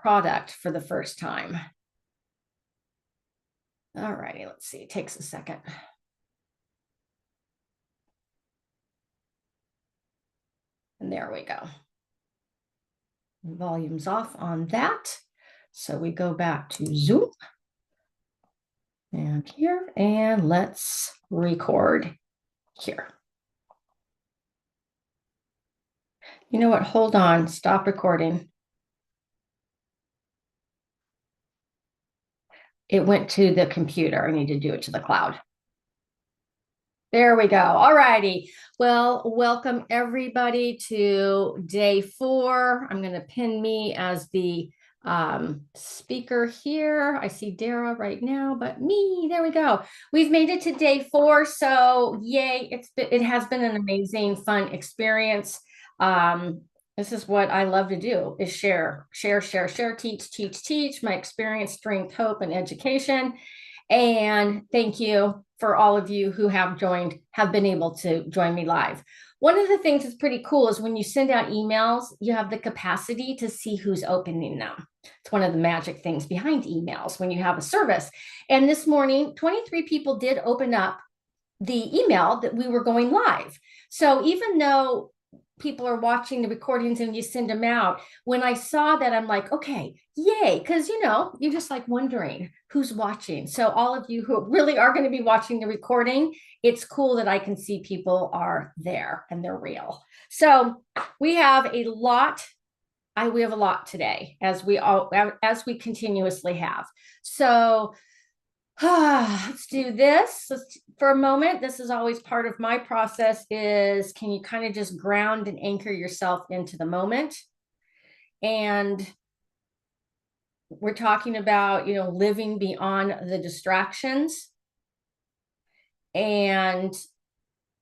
product for the first time. All righty, let's see. It takes a second. And there we go. Volume's off on that. So we go back to Zoom. And here, and let's record here. You know what? Hold on. Stop recording. It went to the computer. I need to do it to the cloud. There we go. All righty. Well, welcome everybody to day 4. I'm going to pin me as the speaker here. I see Dara right now, but me, there we go. We've made it to day 4. So yay. It has been an amazing, fun experience. This is what I love to do, is share, teach my experience, strength, hope, and education. And thank you for all of you who have been able to join me live. One of the things that's pretty cool is when you send out emails, you have the capacity to see who's opening them. It's one of the magic things behind emails when you have a service. And this morning, 23 people did open up the email that we were going live. So even though people are watching the recordings and you send them out, when I saw that, I'm like, okay, yay. Because, you're just like wondering who's watching. So all of you who really are going to be watching the recording, it's cool that I can see people are there and they're real. So we have a lot. We have a lot today, as we continuously have. So let's do this for a moment. This is always part of my process, is can you kind of just ground and anchor yourself into the moment? And we're talking about, living beyond the distractions. And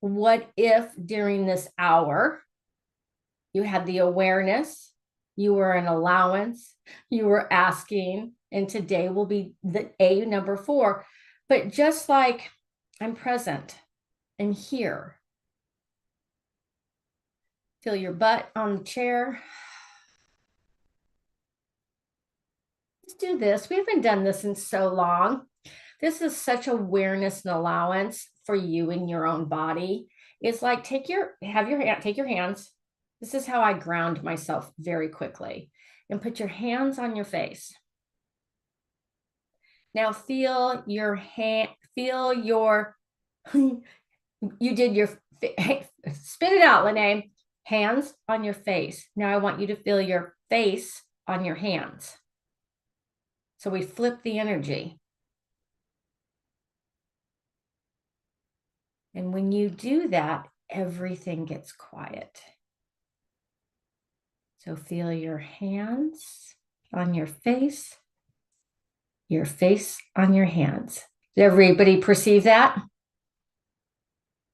what if during this hour, you had the awareness, you were an allowance, you were asking, and today will be the A, number 4. But just like I'm present, I'm here. Feel your butt on the chair. Let's do this. We haven't done this in so long. This is such awareness and allowance for you in your own body. It's like take your hands. This is how I ground myself very quickly. And put your hands on your face. Now feel your hand, you did your, spit it out, Lynnae. Hands on your face. Now I want you to feel your face on your hands. So we flip the energy. And when you do that, everything gets quiet. So feel your hands on your face on your hands. Did everybody perceive that?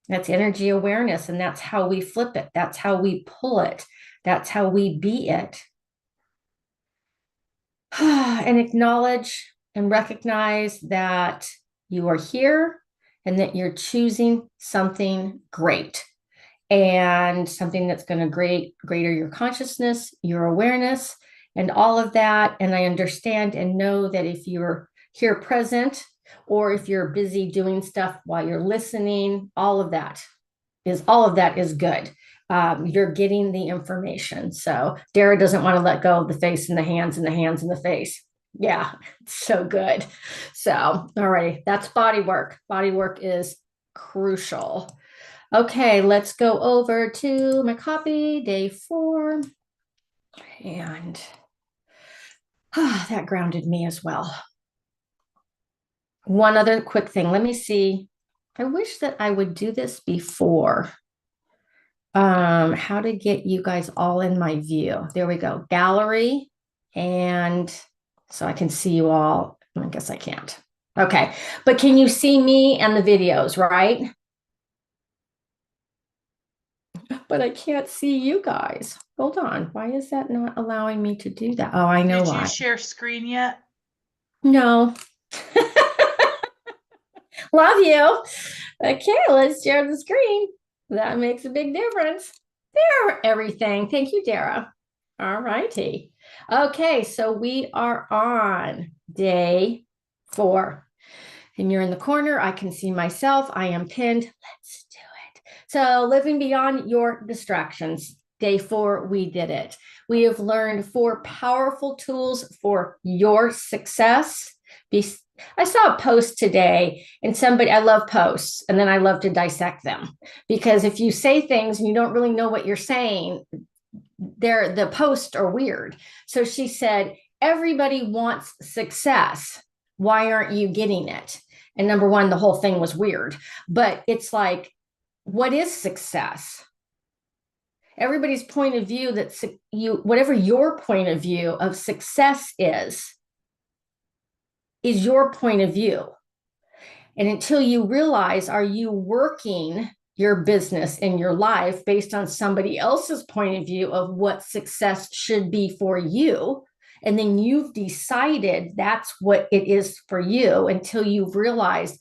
That's energy awareness, and that's how we flip it. That's how we pull it. That's how we be it. And acknowledge and recognize that you are here and that you're choosing something great, and something that's going to greater your consciousness, your awareness, and all of that. And I understand and know that if you're here present, or if you're busy doing stuff while you're listening, all of that is good. You're getting the information. So Dara doesn't want to let go of the face and the hands and the hands and the face. Yeah, it's so good. So, all right, that's body work. Body work is crucial. Okay, let's go over to my copy, day 4. And that grounded me as well. One other quick thing. Let me see. I wish that I would do this before. How to get you guys all in my view. There we go. Gallery. And so I can see you all. I guess I can't. Okay. But can you see me and the videos, right? But I can't see you guys. Hold on. Why is that not allowing me to do that? Oh, I know why. Did you share screen yet? No. Love you. Okay, let's share the screen. That makes a big difference. There, everything. Thank you, Dara. All righty. Okay, so we are on day 4. And you're in the corner. I can see myself. I am pinned. Let's do it. So, living beyond your distractions. Day 4, we did it. We have learned 4 powerful tools for your success. I saw a post today, and I love posts, and then I love to dissect them because if you say things and you don't really know what you're saying, the posts are weird. So she said, everybody wants success. Why aren't you getting it? And number one, the whole thing was weird, but it's like, what is success? Everybody's point of view whatever your point of view of success is your point of view. And until you realize, are you working your business in your life based on somebody else's point of view of what success should be for you? And then you've decided that's what it is for you until you've realized,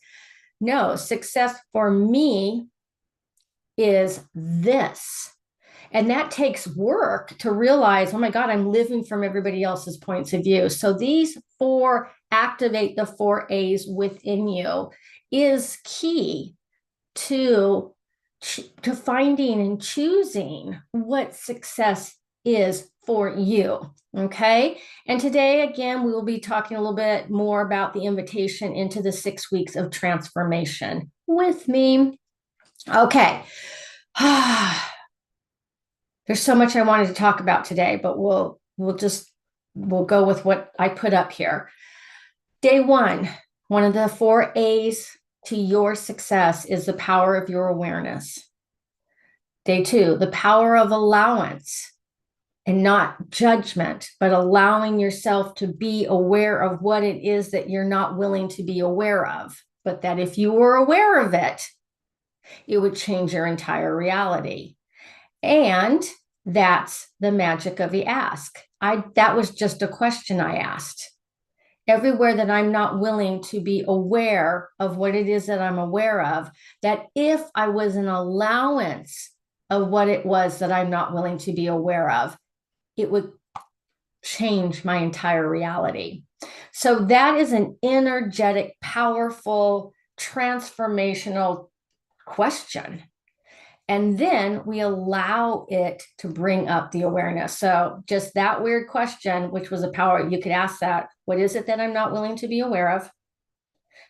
no, success for me is this. And that takes work to realize, oh my God, I'm living from everybody else's points of view. So these 4 activate the 4 A's within you is key to finding and choosing what success is for you. Okay. And today, again, we will be talking a little bit more about the invitation into the 6 weeks of transformation with me. Okay. There's so much I wanted to talk about today, but we'll go with what I put up here. Day 1, one of the 4 A's to your success is the power of your awareness. Day 2, the power of allowance and not judgment, but allowing yourself to be aware of what it is that you're not willing to be aware of, but that if you were aware of it, it would change your entire reality. And that's the magic of the ask. That was just a question I asked. Everywhere that I'm not willing to be aware of what it is that I'm aware of, that if I was an allowance of what it was that I'm not willing to be aware of, it would change my entire reality. So that is an energetic, powerful, transformational question. And then we allow it to bring up the awareness. So just that weird question, which was a power, you could ask that, what is it that I'm not willing to be aware of?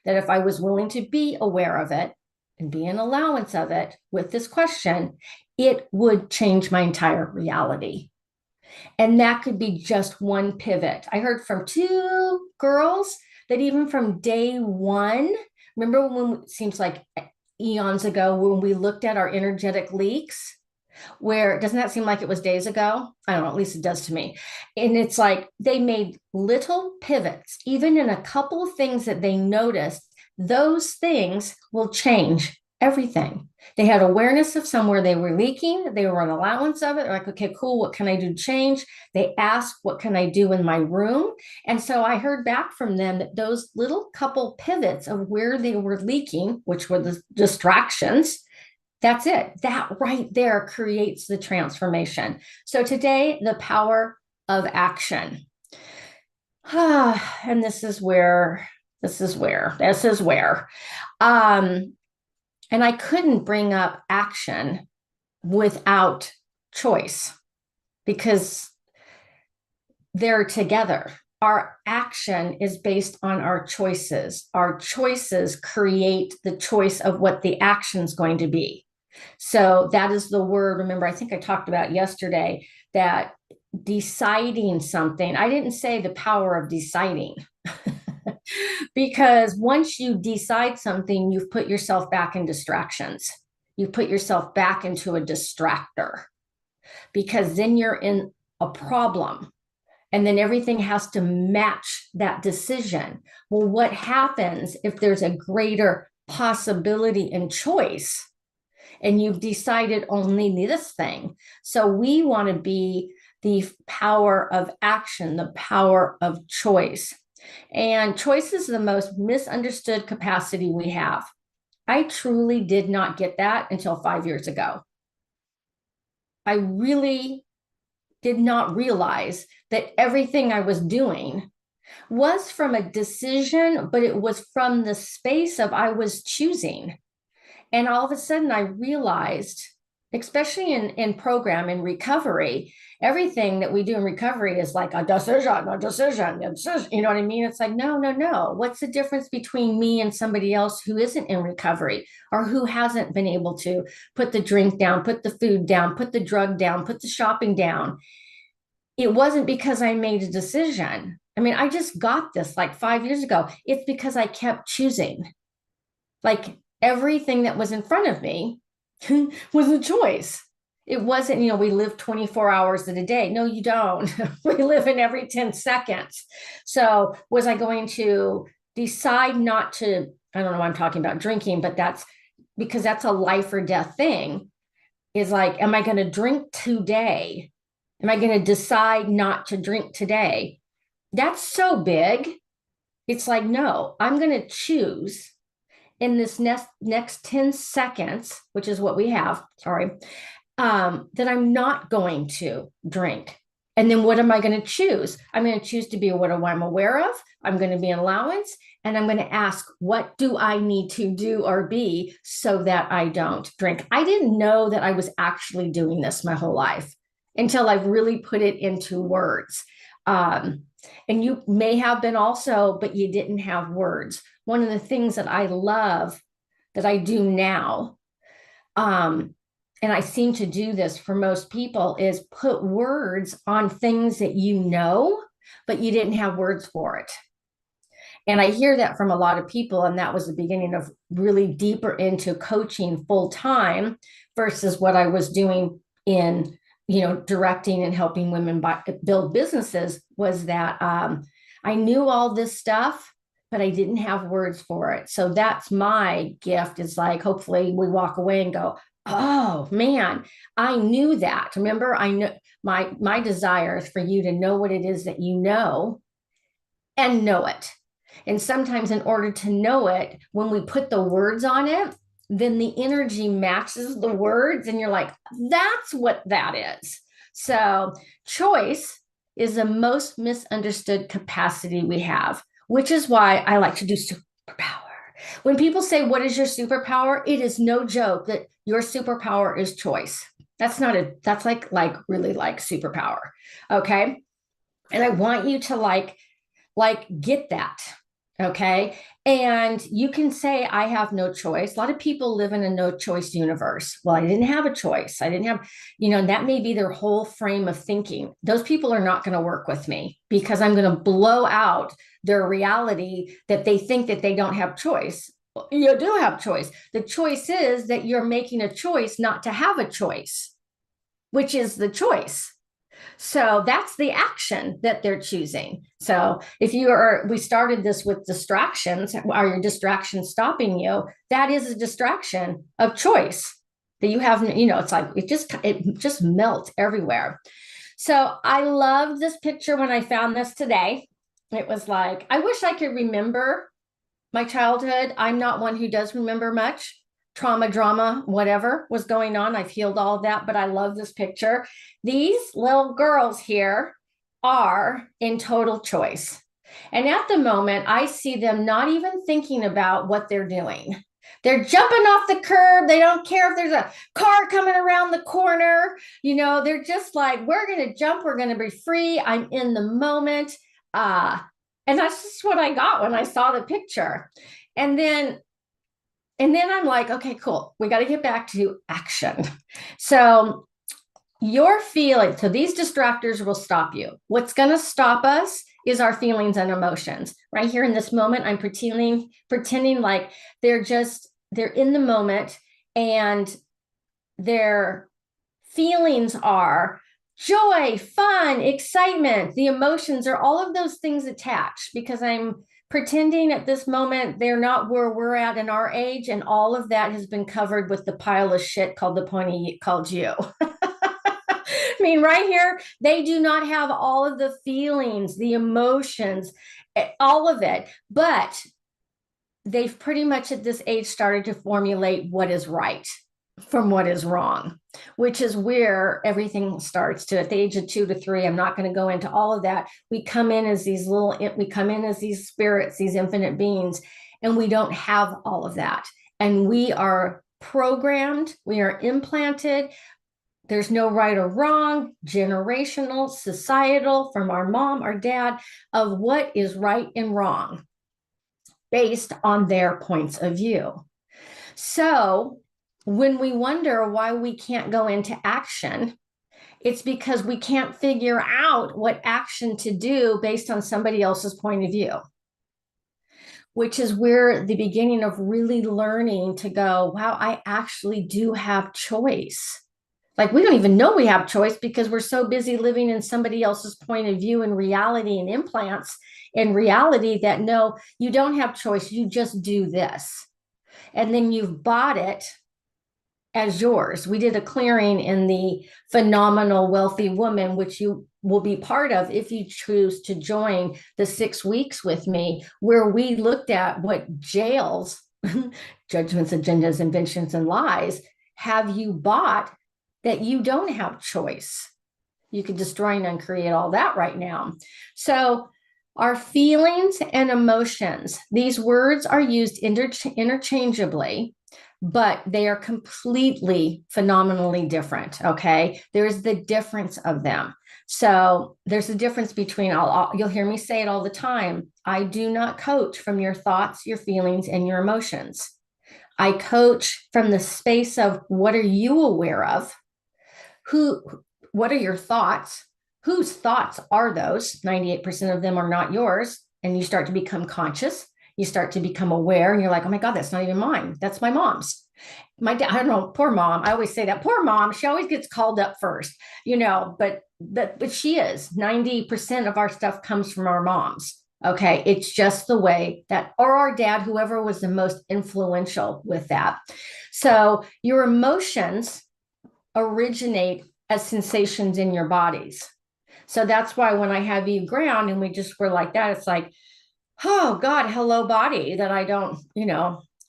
That if I was willing to be aware of it and be an allowance of it with this question, it would change my entire reality. And that could be just one pivot. I heard from 2 girls that even from day 1, remember when it seems like eons ago when we looked at our energetic leaks, where doesn't that seem like it was days ago? I don't know, at least it does to me. And it's like they made little pivots, even in a couple of things that they noticed, those things will change everything. They had awareness of somewhere they were leaking. They were an allowance of it. They're like, okay, cool. What can I do to change? They asked, what can I do in my room? And so I heard back from them that those little couple pivots of where they were leaking, which were the distractions, that's it. That right there creates the transformation. So today, the power of action. And this is where. And I couldn't bring up action without choice because they're together. Our action is based on our choices. Our choices create the choice of what the action is going to be. So that is the word. Remember, I think I talked about yesterday that deciding something, I didn't say the power of deciding. Because once you decide something, you've put yourself back in distractions. You put yourself back into a distractor because then you're in a problem and then everything has to match that decision. Well, what happens if there's a greater possibility and choice and you've decided only this thing? So we want to be the power of action, the power of choice. And choice is the most misunderstood capacity we have. I truly did not get that until 5 years ago. I really did not realize that everything I was doing was from a decision, but it was from the space of I was choosing. And all of a sudden I realized, especially in program in recovery, everything that we do in recovery is like a decision, a decision, a decision. You know what I mean? It's like, no, no, no. What's the difference between me and somebody else who isn't in recovery or who hasn't been able to put the drink down, put the food down, put the drug down, put the shopping down? It wasn't because I made a decision. I mean, I just got this like 5 years ago. It's because I kept choosing. Like everything that was in front of me was a choice. It wasn't, we live 24 hours in a day. No, you don't. We live in every 10 seconds. So was I going to decide not to, I don't know why I'm talking about drinking, but that's because that's a life or death thing, is like, am I going to drink today? Am I going to decide not to drink today? That's so big. It's like, no, I'm going to choose in this next 10 seconds, which is what we have, sorry, that I'm not going to drink. And then what am I going to choose? I'm going to choose to be what I'm aware of. I'm going to be an allowance. And I'm going to ask, what do I need to do or be so that I don't drink? I didn't know that I was actually doing this my whole life until I really put it into words. And you may have been also, but you didn't have words. One of the things that I love that I do now, and I seem to do this for most people, is put words on things that you know, but you didn't have words for it. And I hear that from a lot of people. And that was the beginning of really deeper into coaching full time versus what I was doing in, directing and helping women build businesses, was that I knew all this stuff, but I didn't have words for it. So that's my gift, is like, hopefully we walk away and go, oh man, I knew that. Remember, I know my desire is for you to know what it is that you know and know it. And sometimes in order to know it, when we put the words on it, then the energy matches the words and you're like, that's what that is. So choice is the most misunderstood capacity we have, which is why I like to do superpower. When people say, what is your superpower? It is no joke that your superpower is choice. That's like really like superpower. Okay. And I want you to like get that. Okay. And you can say, I have no choice. A lot of people live in a no choice universe. Well, I didn't have a choice. I didn't have, and that may be their whole frame of thinking. Those people are not going to work with me because I'm going to blow out their reality that they think that they don't have choice. You do have choice. The choice is that you're making a choice not to have a choice, which is the choice. So that's the action that they're choosing. So if we started this with distractions, are your distractions stopping you? That is a distraction of choice that you have, it's like, it just melts everywhere. So I love this picture when I found this today. It was like, I wish I could remember my childhood. I'm not one who does remember much. Trauma, drama, whatever was going on. I've healed all of that, but I love this picture. These little girls here are in total choice. And at the moment, I see them not even thinking about what they're doing. They're jumping off the curb. They don't care if there's a car coming around the corner. They're just like, we're going to jump. We're going to be free. I'm in the moment. And that's just what I got when I saw the picture. And then I'm like, okay, cool. We got to get back to action. So your feeling, so these distractors will stop you. What's going to stop us is our feelings and emotions. Right here in this moment, I'm pretending like they're in the moment, and their feelings are joy, fun, excitement. The emotions are all of those things attached, because I'm pretending at this moment they're not where we're at in our age, and all of that has been covered with the pile of shit called the pony called you. I mean, right here, they do not have all of the feelings, the emotions, all of it, but they've pretty much at this age started to formulate what is right. from what is wrong, which is where everything starts to at the age of 2 to 3. I'm not going to go into all of that. We come in as these spirits, these infinite beings, and we don't have all of that. And we are programmed, we are implanted. There's no right or wrong, generational, societal, from our mom, our dad, of what is right and wrong based on their points of view. So when we wonder why we can't go into action, it's because we can't figure out what action to do based on somebody else's point of view, which is where the beginning of really learning to go, wow, I actually do have choice. Like we don't even know we have choice because we're so busy living in somebody else's point of view and reality and implants in reality that no, you don't have choice. You just do this. And then you've bought it as yours. We did a clearing in the Phenomenal Wealthy Woman, which you will be part of if you choose to join the 6 weeks with me, where we looked at what jails, judgments, agendas, inventions, and lies have you bought that you don't have choice. You could destroy and uncreate all that right now. So our feelings and emotions, these words are used interchangeably, but they are completely phenomenally different. Okay. There's the difference of them. So there's a difference between, you'll hear me say it all the time. I do not coach from your thoughts, your feelings, and your emotions. I coach from the space of what are you aware of? What are your thoughts? Whose thoughts are those? 98% of them are not yours. And you start to become conscious. You start to become aware, and you're like, oh my God, that's not even mine. That's my mom's. My dad, I don't know, poor mom. I always say that poor mom, she always gets called up first, but she is 90% of our stuff comes from our moms. Okay. It's just the way that, or our dad, whoever was the most influential with that. So your emotions originate as sensations in your bodies. So that's why when I have you ground and we just were like that, it's like, oh God, hello body that I don't,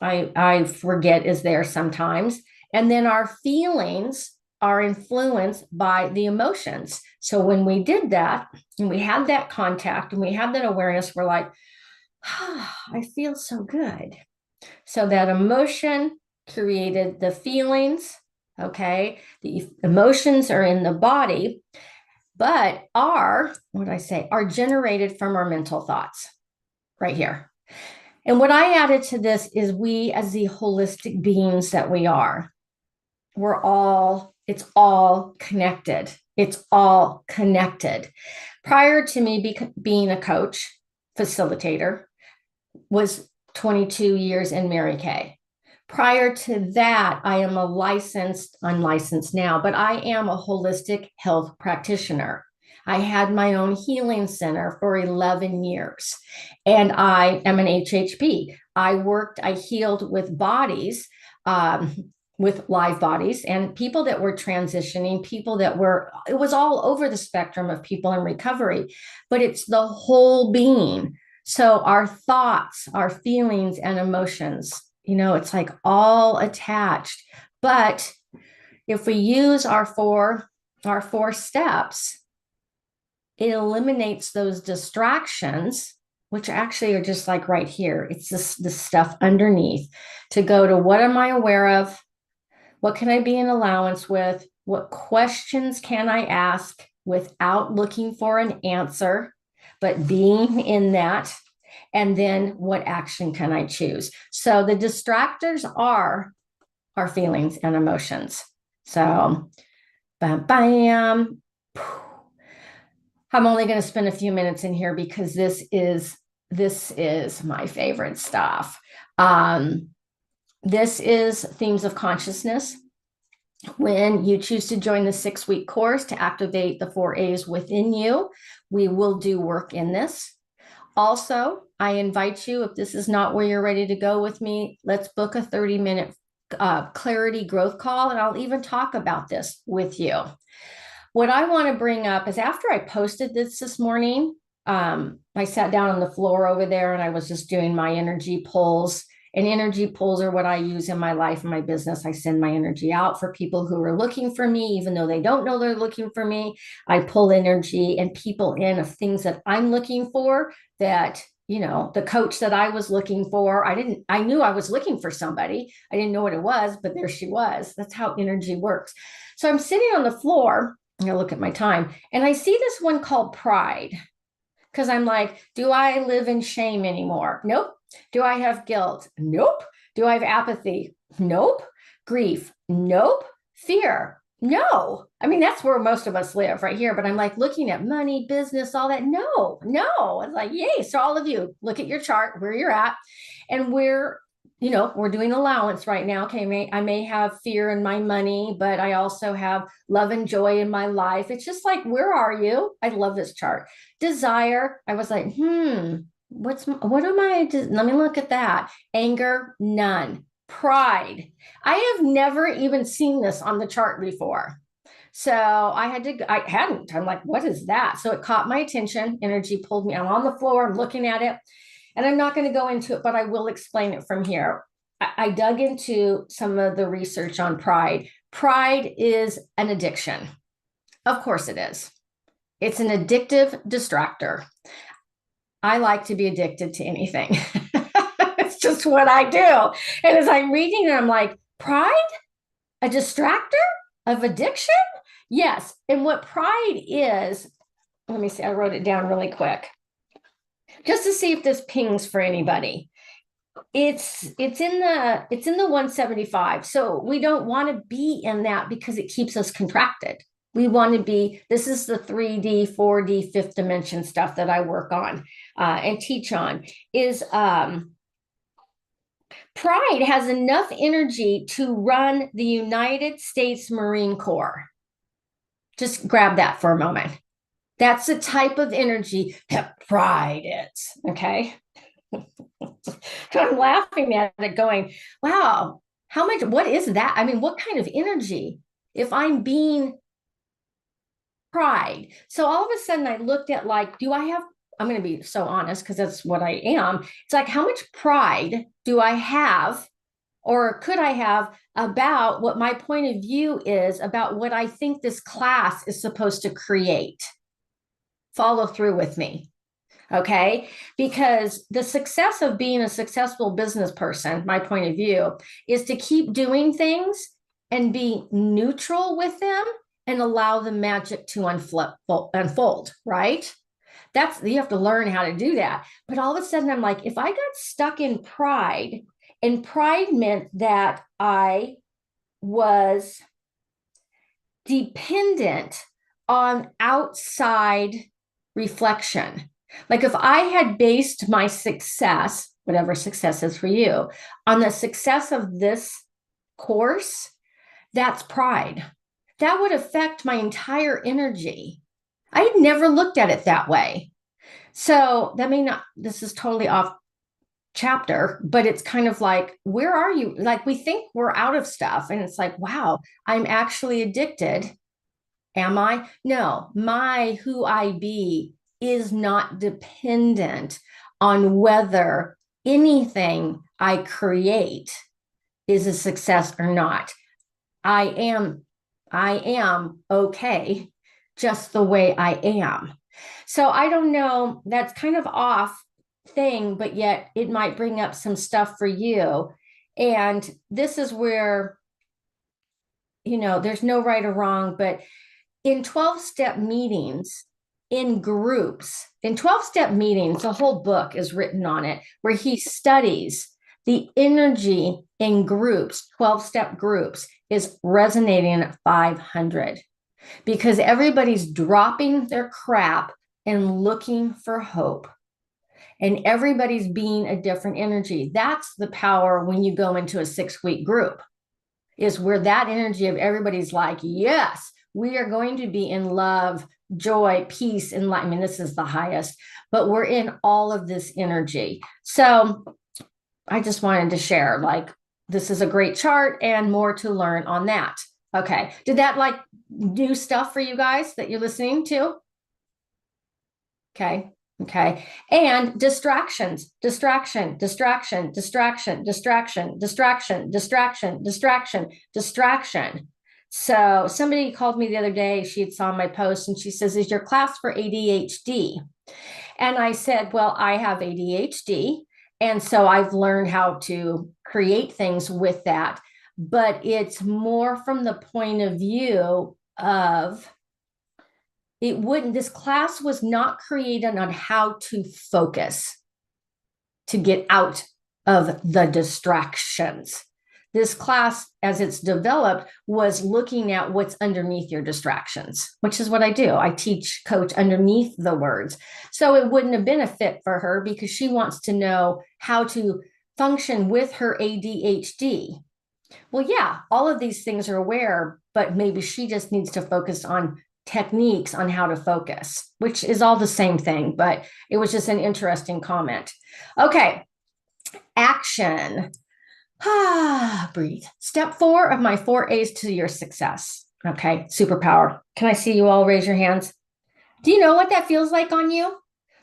I forget is there sometimes. And then our feelings are influenced by the emotions. So when we did that and we had that contact and we had that awareness, we're like, oh, I feel so good. So that emotion created the feelings. Okay. The emotions are in the body, but are generated from our mental thoughts right here. And what I added to this is we, as the holistic beings that we are, it's all connected. It's all connected. Prior to me being a coach, facilitator, was 22 years in Mary Kay. Prior to that, I am unlicensed now, but I am a holistic health practitioner. I had my own healing center for 11 years, and I am an HHP. I healed with bodies, with live bodies, and people that were transitioning, it was all over the spectrum of people in recovery, but it's the whole being. So our thoughts, our feelings, and emotions, it's like all attached. But if we use our four steps, it eliminates those distractions, which actually are just like right here. It's this stuff underneath to go to what am I aware of? What can I be in allowance with? What questions can I ask without looking for an answer, but being in that? And then what action can I choose? So the distractors are our feelings and emotions. So, bam, bam. I'm only going to spend a few minutes in here because this is my favorite stuff. This is themes of consciousness. When you choose to join the 6-week course to activate the 4 A's within you, we will do work in this. Also, I invite you, if this is not where you're ready to go with me, let's book a 30-minute clarity growth call, and I'll even talk about this with you. What I want to bring up is after I posted this morning, I sat down on the floor over there and I was just doing my energy pulls. And energy pulls are what I use in my life and my business. I send my energy out for people who are looking for me, even though they don't know they're looking for me. I pull energy and people in of things that I'm looking for, that, you know, the coach that I was looking for, I knew I was looking for somebody. I didn't know what it was, but there she was. That's how energy works. So I'm sitting on the floor, and I look at my time, and I see this one called pride. Because I'm like, do I live in shame anymore? Nope. Do I have guilt? Nope. Do I have apathy? Nope. Grief? Nope. Fear? No. I mean, that's where most of us live, right here. But I'm like looking at money, business, all that. No, no. It's like, yay. So all of you, look at your chart, where you're at, and we're doing allowance right now. Okay, I may have fear in my money, but I also have love and joy in my life. It's just like, where are you? I love this chart. Desire, I was like, what am I? Let me look at that. Anger, none. Pride, I have never even seen this on the chart before. So I hadn't. I'm like, what is that? So it caught my attention. Energy pulled me. I'm on the floor. I'm looking at it. And I'm not going to go into it, but I will explain it from here. I dug into some of the research on pride. Pride is an addiction. Of course it is. It's an addictive distractor. I like to be addicted to anything. It's just what I do. And as I'm reading it, I'm like, pride? A distractor of addiction? Yes. And what pride is, let me see, I wrote it down really quick, just to see if this pings for anybody. It's in the 175. So we don't want to be in that because it keeps us contracted. We want to be, this is the 3D, 4D, fifth dimension stuff that I work on and teach on, is pride has enough energy to run the United States Marine Corps. Just grab that for a moment. That's the type of energy that pride is, okay? So I'm laughing at it going, wow, what is that? I mean, what kind of energy if I'm being pride? So all of a sudden I looked at like, I'm going to be so honest because that's what I am. It's like, how much pride do I have or could I have about what my point of view is about what I think this class is supposed to create? Follow through with me. Okay. Because the success of being a successful business person, my point of view, is to keep doing things and be neutral with them and allow the magic to unfold, right? You have to learn how to do that. But all of a sudden, I'm like, if I got stuck in pride, and pride meant that I was dependent on outside reflection. Like if I had based my success, whatever success is for you, on the success of this course, that's pride. That would affect my entire energy. I had never looked at it that way. So this is totally off chapter, but it's kind of like, where are you? Like we think we're out of stuff. And it's like, wow, I'm actually addicted. Am I? No, my who I be is not dependent on whether anything I create is a success or not. I am okay just the way I am. So I don't know, that's kind of off thing, but yet it might bring up some stuff for you. And this is where, there's no right or wrong, but in 12-step meetings, in groups, in 12-step meetings, a whole book is written on it where he studies the energy in groups, 12-step groups, is resonating at 500 because everybody's dropping their crap and looking for hope. And everybody's being a different energy. That's the power when you go into a 6-week group, is where that energy of everybody's like, yes, we are going to be in love, joy, peace, and light. I mean, this is the highest, but we're in all of this energy. So I just wanted to share, like, this is a great chart and more to learn on that. Okay. Did that like new stuff for you guys that you're listening to? Okay. Okay. And distractions, distraction, distraction, distraction, distraction, distraction, distraction, distraction, distraction. So somebody called me the other day. She had saw my post and she says, "Is your class for ADHD?" And I said, "Well, I have ADHD. And so I've learned how to create things with that. But it's more from the point of view of this class was not created on how to focus to get out of the distractions. This class, as it's developed, was looking at what's underneath your distractions, which is what I do. I teach, coach underneath the words. So it wouldn't have been a fit for her because she wants to know how to function with her ADHD. Well, yeah, all of these things are aware, but maybe she just needs to focus on techniques on how to focus, which is all the same thing, but it was just an interesting comment. Okay, action. Breathe. Step 4 of my 4 A's to your success. Okay, superpower. Can I see you all raise your hands? Do you know what that feels like on you?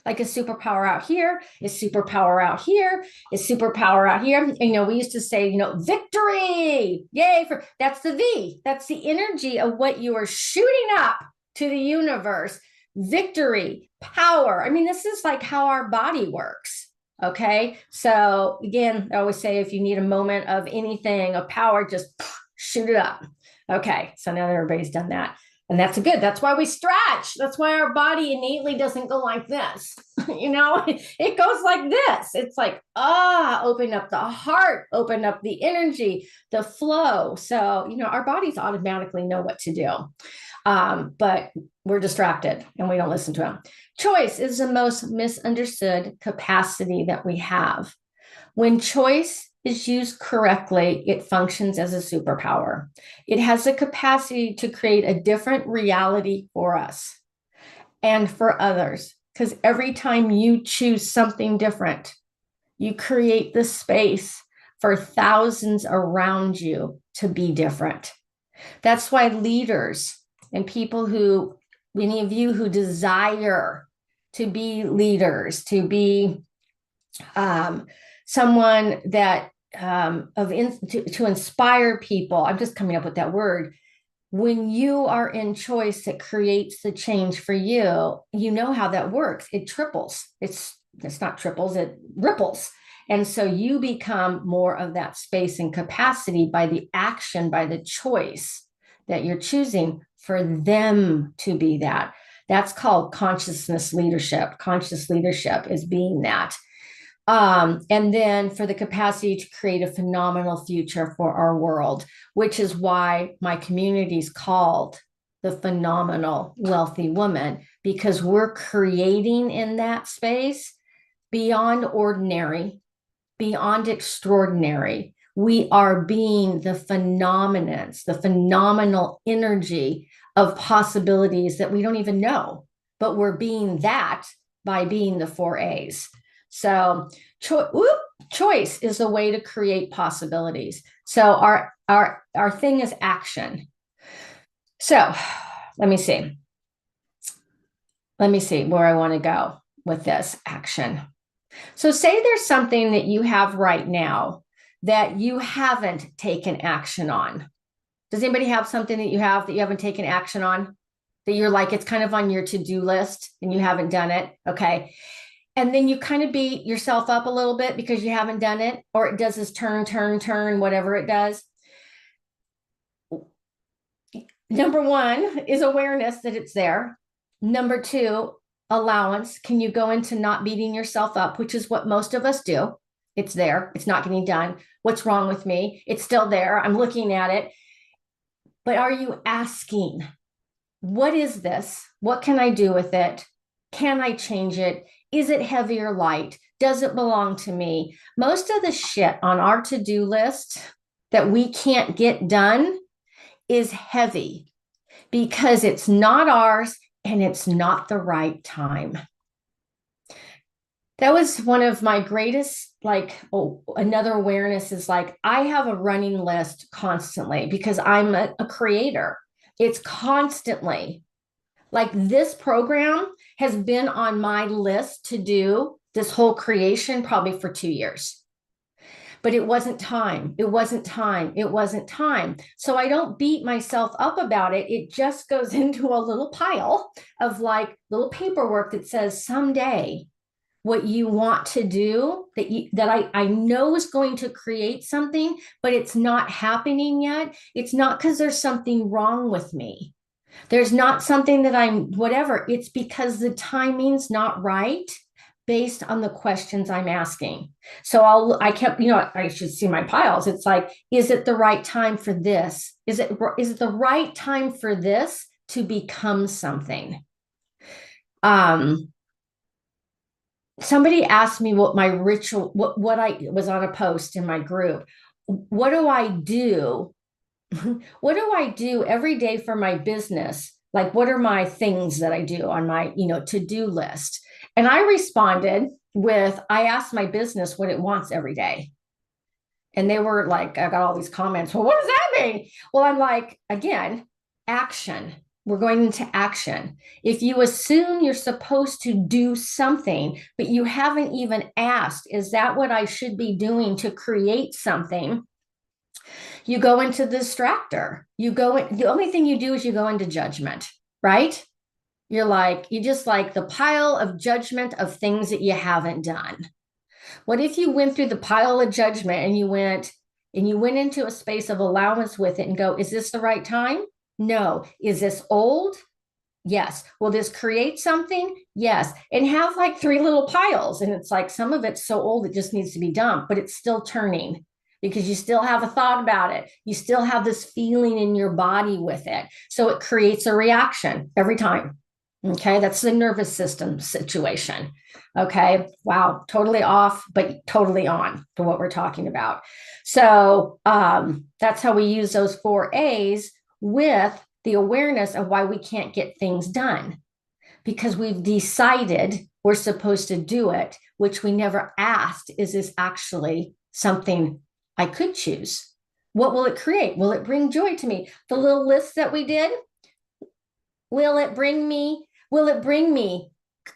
Like a superpower out here, is superpower out here, is superpower out here. And, we used to say, victory, yay, that's the V. That's the energy of what you are shooting up to the universe. Victory, power. I mean, this is like how our body works. Okay. So again, I always say if you need a moment of anything, of power, just shoot it up. Okay. So now that everybody's done that. And that's why we stretch. That's why our body innately doesn't go like this. It goes like this. It's like, open up the heart, open up the energy, the flow. So, our bodies automatically know what to do. But we're distracted and we don't listen to them. Choice is the most misunderstood capacity that we have. When choice is used correctly, it functions as a superpower. It has the capacity to create a different reality for us and for others. Because every time you choose something different, you create the space for thousands around you to be different. That's why leaders and people many of you who desire to be leaders, to be someone that to inspire people. I'm just coming up with that word. When you are in choice that creates the change for you, you know how that works. It triples. It's not triples, it ripples. And so you become more of that space and capacity by the action, by the choice that you're choosing for them to be that. That's called consciousness leadership. Conscious leadership is being that. And then for the capacity to create a phenomenal future for our world, which is why my community is called the Phenomenal Wealthy Woman, because we're creating in that space beyond ordinary, beyond extraordinary. We are being the phenomenons, the phenomenal energy of possibilities that we don't even know, but we're being that by being the 4 A's. So choice is a way to create possibilities. So our thing is action. So let me see where I want to go with this action. So say there's something that you have right now that you haven't taken action on. Does anybody have something that you haven't taken action on? That you're like, it's kind of on your to-do list and you haven't done it? Okay. And then you kind of beat yourself up a little bit because you haven't done it, or it does this turn, whatever it does. Number 1 is awareness that it's there. Number 2, allowance. Can you go into not beating yourself up, which is what most of us do? It's there. It's not getting done. What's wrong with me? It's still there. I'm looking at it. But are you asking, what is this? What can I do with it? Can I change it? Is it heavy or light? Does it belong to me? Most of the shit on our to-do list that we can't get done is heavy because it's not ours and it's not the right time. That was one of my greatest, another awareness is I have a running list constantly because I'm a creator. It's constantly Like this program has been on my list to do this whole creation probably for 2 years. But it wasn't time. It wasn't time. It wasn't time. So I don't beat myself up about it. It just goes into a little pile of like little paperwork that says someday what you want to do that I know is going to create something, but it's not happening yet. It's not because there's something wrong with me. There's not something that I'm whatever. It's because the timing's not right based on the questions I'm asking. So I kept, I should see my piles. It's like, is it the right time for this? Is it the right time for this to become something? Somebody asked me what my ritual, what I was on a post in my group. What do I do? What do I do every day for my business? Like, what are my things that I do on my, to-do list? And I responded with, I asked my business what it wants every day. And they were like, I got all these comments. Well, what does that mean? Well, I'm like, again, action. We're going into action. If you assume you're supposed to do something, but you haven't even asked, is that what I should be doing to create something? You go into the distractor. The only thing you do is you go into judgment, right? You just like the pile of judgment of things that you haven't done. What if you went through the pile of judgment and you went into a space of allowance with it and go, is this the right time? No. Is this old? Yes. Will this create something? Yes. And have like 3 little piles. And it's like some of it's so old it just needs to be dumped, but it's still turning because you still have a thought about it. You still have this feeling in your body with it. So it creates a reaction every time. Okay. That's the nervous system situation. Okay. Wow. Totally off, but totally on to what we're talking about. So that's how we use those 4 A's with the awareness of why we can't get things done because we've decided we're supposed to do it, which we never asked, is this actually something I could choose? What will it create? Will it bring joy to me? The little list that we did, will it bring me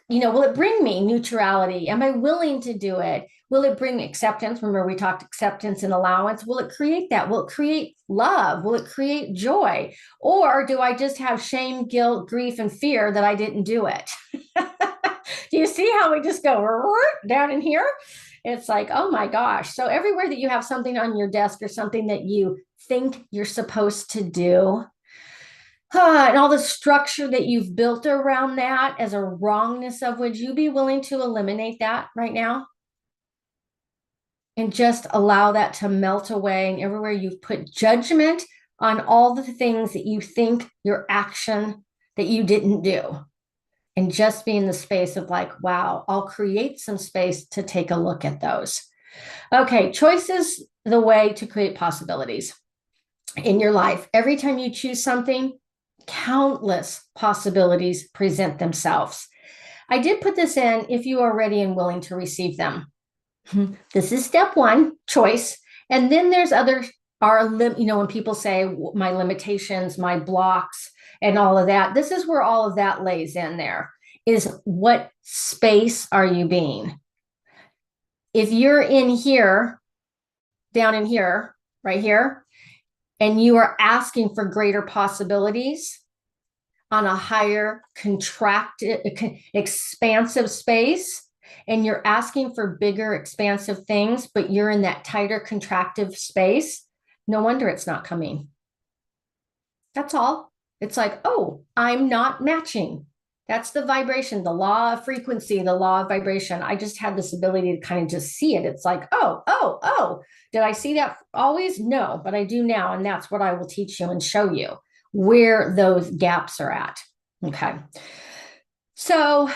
neutrality? Am I willing to do it? Will it bring acceptance? Remember, we talked acceptance and allowance. Will it create that? Will it create love? Will it create joy? Or do I just have shame, guilt, grief, and fear that I didn't do it? Do you see how we just go down in here? It's like, oh my gosh. So everywhere that you have something on your desk or something that you think you're supposed to do, and all the structure that you've built around that as a wrongness of, would you be willing to eliminate that right now? And just allow that to melt away. And everywhere you've put judgment on all the things that you think your action that you didn't do. And just be in the space of like, wow, I'll create some space to take a look at those. Okay, choice is the way to create possibilities in your life. Every time you choose something, countless possibilities present themselves. I did put this in if you are ready and willing to receive them. This is step 1, choice. And then there's when people say my limitations, my blocks, and all of that, this is where all of that lays in there, is what space are you being? If you're in here, down in here, right here, and you are asking for greater possibilities on a higher contracted, expansive space, and you're asking for bigger, expansive things, but you're in that tighter, contractive space, no wonder it's not coming. That's all. It's like, oh, I'm not matching. That's the vibration, the law of frequency, the law of vibration. I just had this ability to kind of just see it. It's like, oh, did I see that always? No, but I do now. And that's what I will teach you and show you where those gaps are at. Okay. So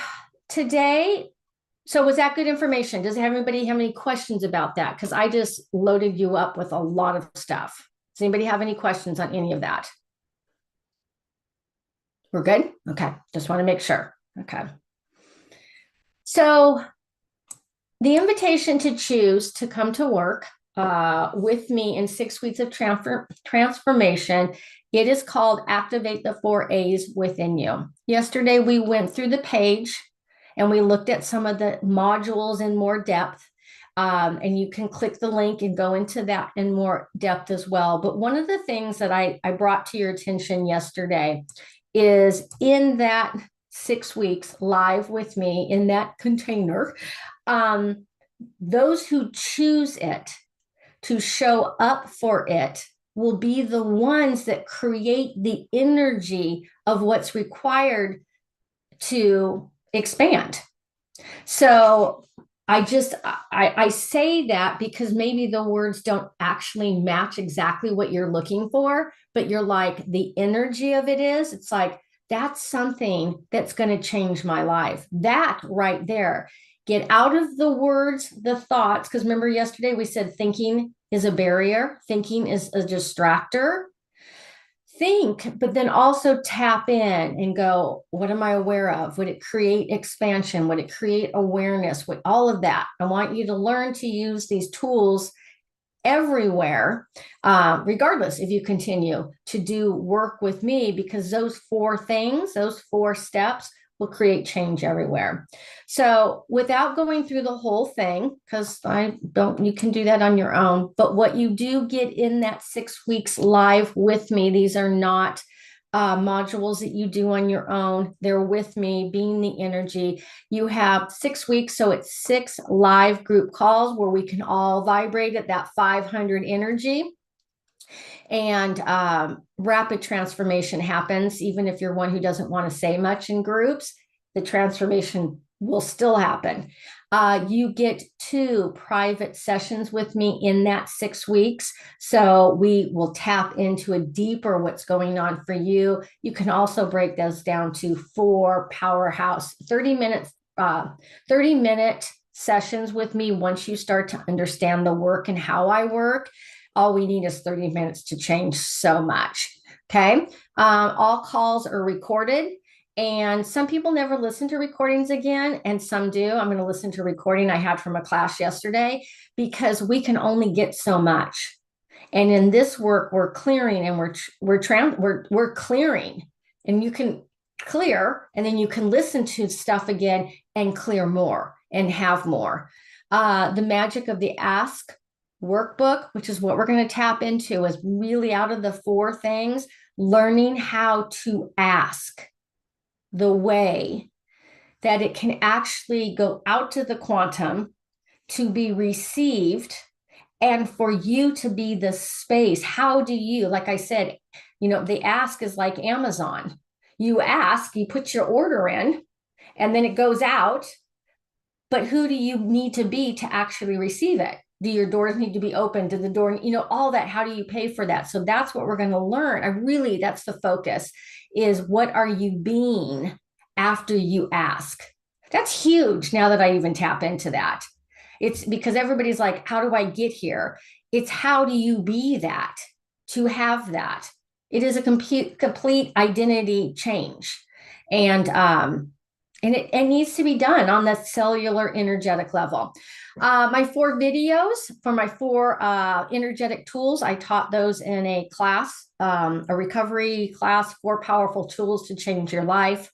was that good information? Does anybody have any questions about that? Because I just loaded you up with a lot of stuff. Does anybody have any questions on any of that? We're good? Okay. Just want to make sure. Okay. So the invitation to choose to come to work with me in 6 weeks of transformation. It is called Activate the 4 A's Within You. Yesterday, we went through the page and we looked at some of the modules in more depth. And you can click the link and go into that in more depth as well. But one of the things that I brought to your attention yesterday is in that 6 weeks live with me in that container, those who choose it to show up for it will be the ones that create the energy of what's required to expand. So I say that because maybe the words don't actually match exactly what you're looking for, but you're like, the energy of it is, it's like, that's something that's going to change my life. That right there. Get out of the words, the thoughts, because remember yesterday we said thinking is a barrier, thinking is a distractor. Think, but then also tap in and go, what am I aware of? Would it create expansion? Would it create awareness? Would all of that? I want you to learn to use these tools everywhere, regardless if you continue to do work with me, because those 4 things, those 4 steps will create change everywhere. So without going through the whole thing, because you can do that on your own, but what you do get in that 6 weeks live with me, these are not modules that you do on your own. They're with me, being the energy. You have 6 weeks, so it's 6 live group calls where we can all vibrate at that 500 energy. And rapid transformation happens. Even if you're one who doesn't want to say much in groups, the transformation will still happen. You get 2 private sessions with me in that 6 weeks. So we will tap into a deeper what's going on for you. You can also break those down to 4 powerhouse 30-minute sessions with me. Once you start to understand the work and how I work, all we need is 30 minutes to change so much. Okay. All calls are recorded, and some people never listen to recordings again, and some do. I'm going to listen to a recording I had from a class yesterday, because we can only get so much. And in this work, we're clearing, and we're clearing, and you can clear, and then you can listen to stuff again and clear more and have more. The magic of the ask workbook, which is what we're going to tap into, is really out of the 4 things, learning how to ask the way that it can actually go out to the quantum to be received, and for you to be the space. How do you, like I said, the ask is like Amazon. You ask, you put your order in, and then it goes out. But who do you need to be to actually receive it? Do your doors need to be open? Do the door, all that? How do you pay for that? So that's what we're going to learn. That's the focus, is what are you being after you ask? That's huge now that I even tap into that. It's because everybody's like, how do I get here? It's how do you be that to have that? It is a complete identity change. And it needs to be done on the cellular energetic level. My 4 videos for my 4 energetic tools, I taught those in a class, a recovery class, 4 powerful tools to change your life,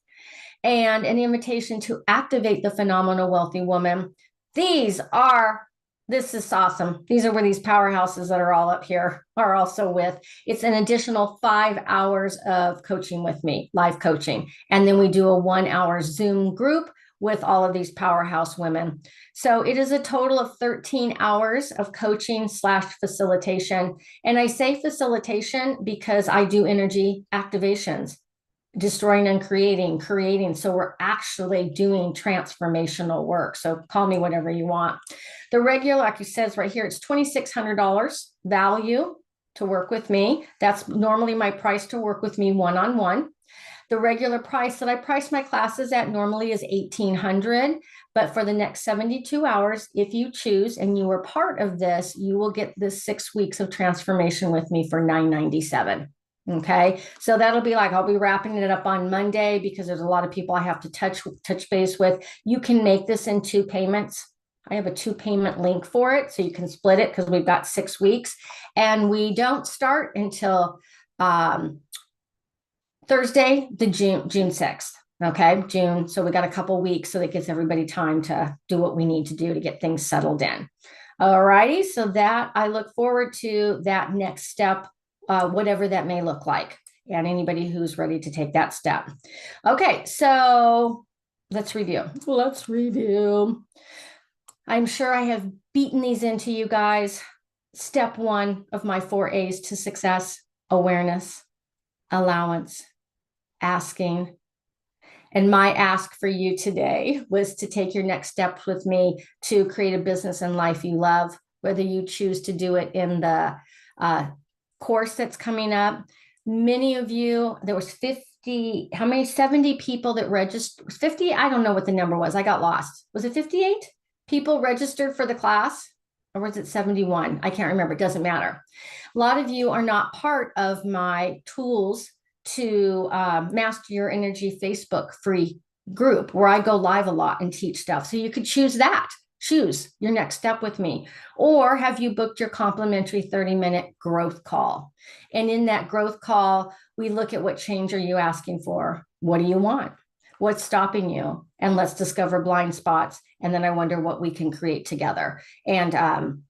and an invitation to activate the phenomenal wealthy woman. This is awesome. These are where these powerhouses that are all up here are also with. It's an additional 5 hours of coaching with me, live coaching. And then we do a 1-hour Zoom group with all of these powerhouse women. So it is a total of 13 hours of coaching / facilitation. And I say facilitation because I do energy activations, destroying and creating. So we're actually doing transformational work. So call me whatever you want. The regular, like it says right here, it's $2,600 value to work with me. That's normally my price to work with me one-on-one. The regular price that I price my classes at normally is $1,800, but for the next 72 hours, if you choose and you are part of this, you will get this 6 weeks of transformation with me for $997. Okay. So that'll be like, I'll be wrapping it up on Monday because there's a lot of people I have to touch base with. You can make this in 2 payments. I have a 2-payment link for it, so you can split it because we've got 6 weeks, and we don't start until Thursday, the June 6th. Okay, June. So we got a couple weeks, so that gives everybody time to do what we need to do to get things settled in. All righty. So that I look forward to that next step, whatever that may look like, and anybody who's ready to take that step. Okay, so let's review. Let's review. I'm sure I have beaten these into you guys. Step 1 of my 4 A's to success: awareness, allowance, asking. And my ask for you today was to take your next steps with me to create a business and life you love, whether you choose to do it in the course that's coming up. Many of you, there was 50, how many? 70 people that registered. 50? I don't know what the number was. I got lost. Was it 58 people registered for the class? Or was it 71? I can't remember. It doesn't matter. A lot of you are not part of my tools to Master Your Energy Facebook free group, where I go live a lot and teach stuff. So you could choose that. Choose your next step with me. Or have you booked your complimentary 30-minute growth call? And in that growth call, we look at what change are you asking for? What do you want? What's stopping you? And let's discover blind spots. And then I wonder what we can create together. And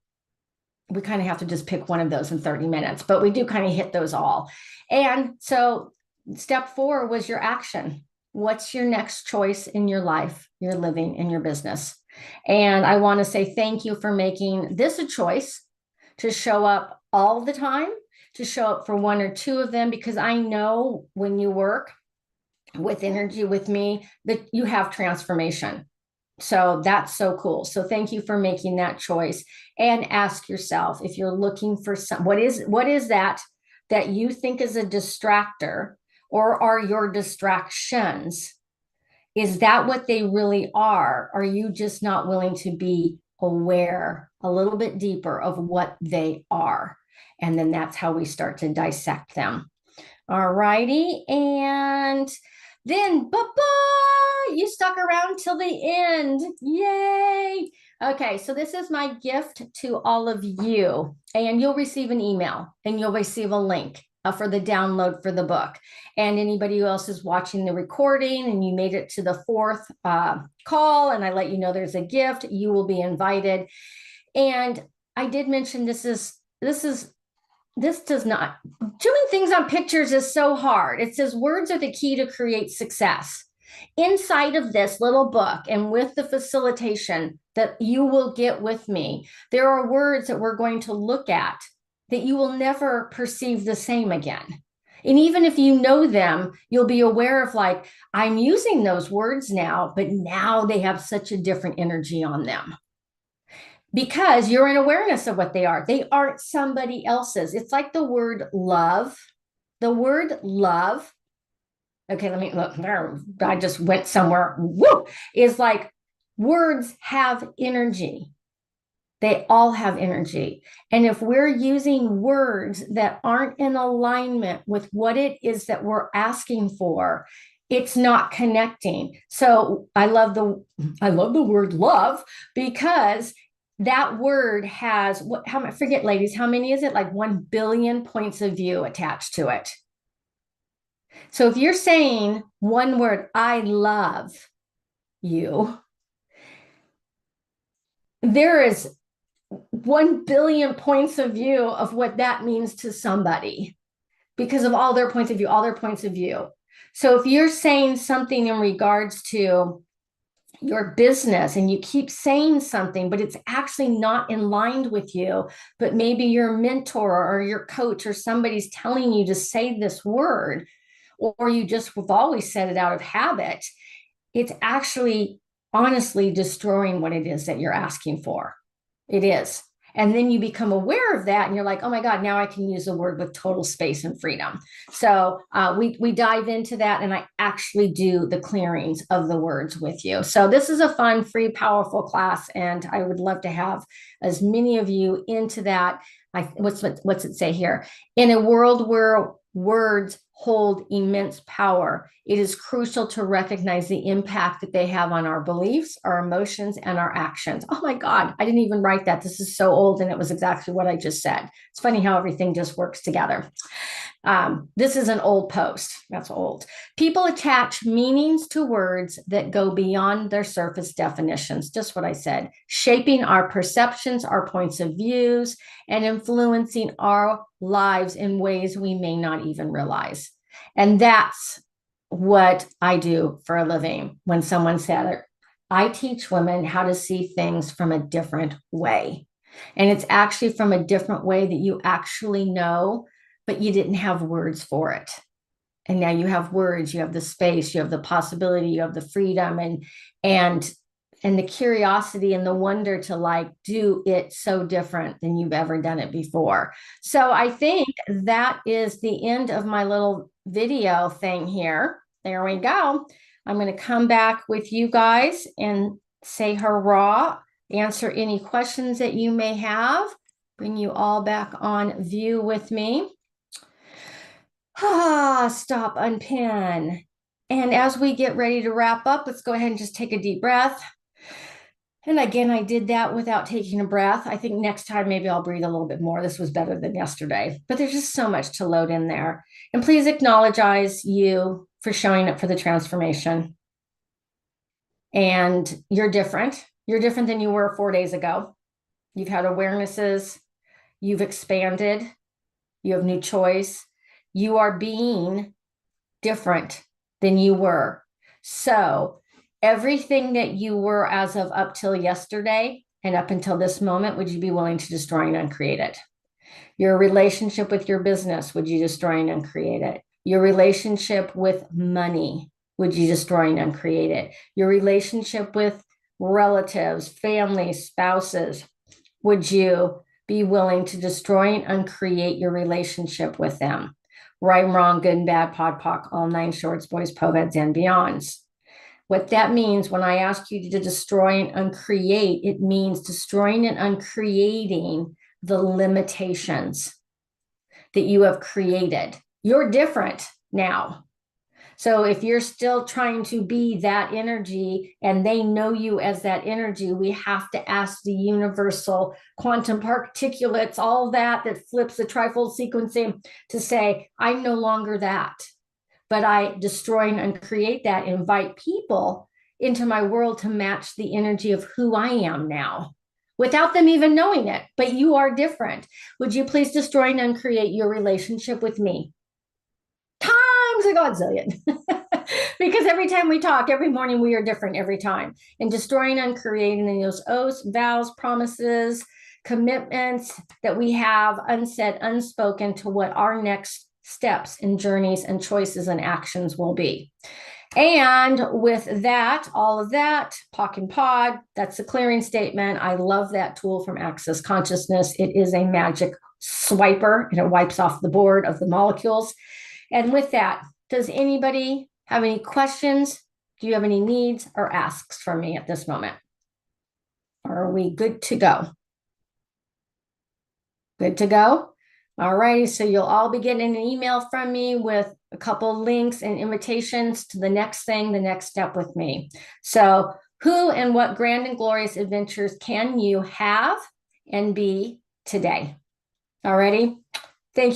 we kind of have to just pick one of those in 30 minutes, but we do kind of hit those all. And so step 4 was your action. What's your next choice in your life, your living, in your business? And I want to say thank you for making this a choice to show up all the time, to show up for 1 or 2 of them, because I know when you work with energy with me that you have transformation. So that's so cool. So thank you for making that choice. And ask yourself, if you're looking for what is that you think is a distractor, or are your distractions? Is that what they really are? Are you just not willing to be aware a little bit deeper of what they are? And then that's how we start to dissect them. All righty. And then, you stuck around till the end. Yay. Okay, so this is my gift to all of you. And you'll receive an email, and you'll receive a link for the download for the book. And anybody else is watching the recording and you made it to the 4th call, and I let you know there's a gift, you will be invited. And I did mention this does not, doing things on pictures is so hard. It says words are the key to create success. Inside of this little book, and with the facilitation that you will get with me, there are words that we're going to look at that you will never perceive the same again. And even if you know them, you'll be aware of, like, I'm using those words now, but now they have such a different energy on them. Because you're in awareness of what they are. They aren't somebody else's. It's like the word love. The word love. Okay, let me look. I just went somewhere. Woo! Is like, words have energy. They all have energy. And if we're using words that aren't in alignment with what it is that we're asking for, it's not connecting. So I love the word love, because that word has I forget, ladies, how many is it? Like 1 billion points of view attached to it. So if you're saying one word, I love you, there is 1 billion points of view of what that means to somebody, because of all their points of view, So if you're saying something in regards to your business, and you keep saying something, but it's actually not in line with you, but maybe your mentor or your coach or somebody's telling you to say this word, or you just have always said it out of habit, it's actually honestly destroying what it is that you're asking for. It is. And then you become aware of that, and you're like, oh my God, now I can use a word with total space and freedom. So we dive into that, and I actually do the clearings of the words with you. So this is a fun, free, powerful class, and I would love to have as many of you into that. What's it say here? In a world where words hold immense power. It is crucial to recognize the impact that they have on our beliefs, our emotions, and our actions. Oh my God, I didn't even write that. This is so old, and it was exactly what I just said. It's funny how everything just works together. This is an old post. That's old. People attach meanings to words that go beyond their surface definitions. Just what I said, shaping our perceptions, our points of views, and influencing our lives in ways we may not even realize. And that's what I do for a living. When someone said it, I teach women how to see things from a different way. And it's actually from a different way that you actually know, but you didn't have words for it. And now you have words, you have the space, you have the possibility, you have the freedom and the curiosity and the wonder to like do it so different than you've ever done it before. So I think that is the end of my little video thing here. There we go. I'm going to come back with you guys and say hurrah, answer any questions that you may have, bring you all back on view with me. Stop, unpin. And as we get ready to wrap up, let's go ahead and just take a deep breath. And again, I did that without taking a breath. I think next time, maybe I'll breathe a little bit more. This was better than yesterday, but there's just so much to load in there. And please acknowledge you for showing up for the transformation. And you're different. You're different than you were 4 days ago. You've had awarenesses. You've expanded. You have new choice. You are being different than you were. So everything that you were as of up till yesterday and up until this moment, would you be willing to destroy and uncreate it? Your relationship with your business, would you destroy and uncreate it? Your relationship with money, would you destroy and uncreate it? Your relationship with relatives, family, spouses, would you be willing to destroy and uncreate your relationship with them? Right and wrong, good and bad, pod, poc, all nine shorts, boys, poveds, and beyonds. What that means when I ask you to destroy and uncreate, it means destroying and uncreating the limitations that you have created. You're different now. So if you're still trying to be that energy and they know you as that energy, we have to ask the universal quantum particulates, all that flips the trifold sequencing to say, I'm no longer that, but I destroy and uncreate that, invite people into my world to match the energy of who I am now without them even knowing it. But you are different. Would you please destroy and uncreate your relationship with me? Times a godzillion. Because every time we talk, every morning we are different every time. And destroying and creating those oaths, vows, promises, commitments that we have unsaid, unspoken to what our next steps and journeys and choices and actions will be. And with that, all of that, POC and POD, that's the clearing statement. I love that tool from Access Consciousness. It is a magic swiper and it wipes off the board of the molecules. And with that, does anybody have any questions? Do you have any needs or asks from me at this moment? Are we good to go? Good to go? All righty, so you'll all be getting an email from me with a couple links and invitations to the next thing, the next step with me. So who and what grand and glorious adventures can you have and be today? All righty, thank you.